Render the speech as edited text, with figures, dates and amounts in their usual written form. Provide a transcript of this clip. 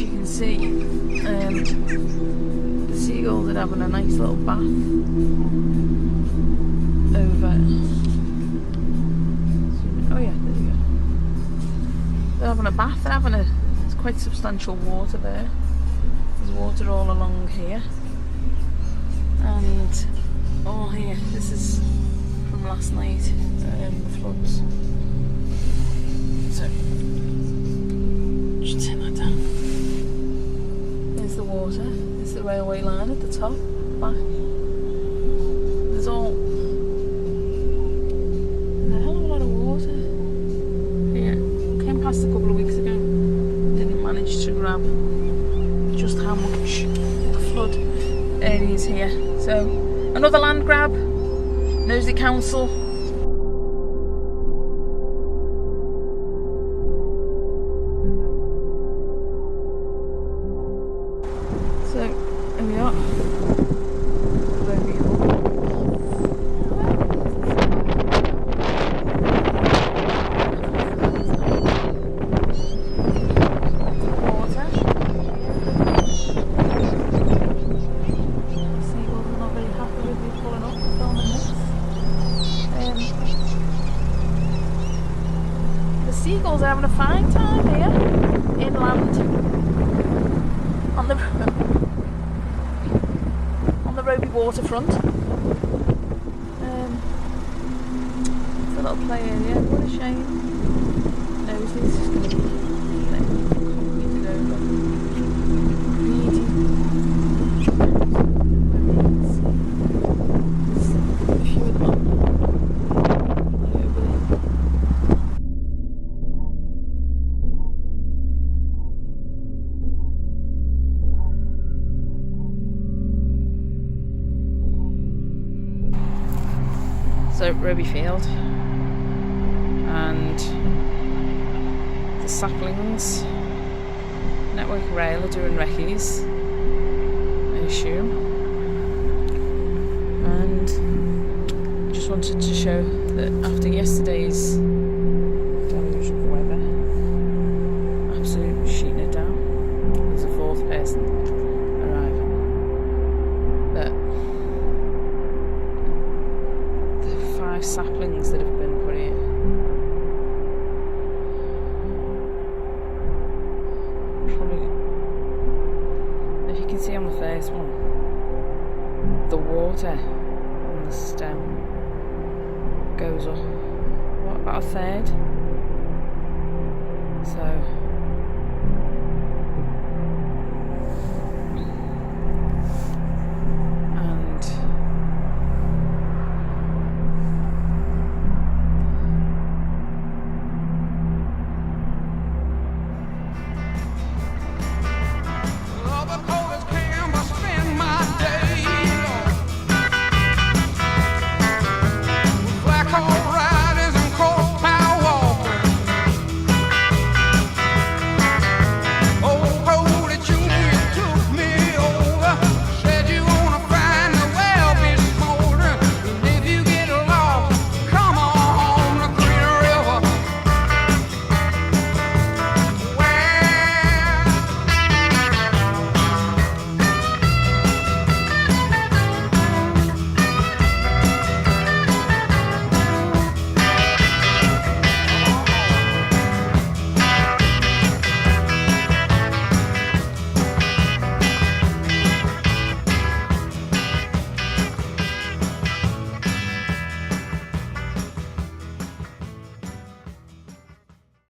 you can see, the seagulls are having a nice little bath over. Oh yeah, there you go. They're having a bath. There's quite substantial water there. There's water all along here, and all here. This is from last night, the floods. So just turn that down. There's the water. There's the railway line at the top, back. There's a hell of a lot of water here. Came past a couple of weeks ago. Didn't manage to grab just how much the flood area is here. So another land grab. Knowsley Council. So here we are. Very beautiful. Water. Seagulls are not very happy with me pulling up and filming this. The seagulls are having a fine time here inland on the Roby waterfront. It's a little play area. What a shame. Knowsley's just going to be concreted over. Greedy. There's a few of them up. Over there. So Roby Field, and the saplings, Network Rail are doing recce's, I assume, and just wanted to show that after yesterday's deluge of weather, absolutely sheeting it down, there's a fourth person arriving, that saplings that have been put here. Probably, if you can see on the first one, the water on the stem goes up, what, about a third? So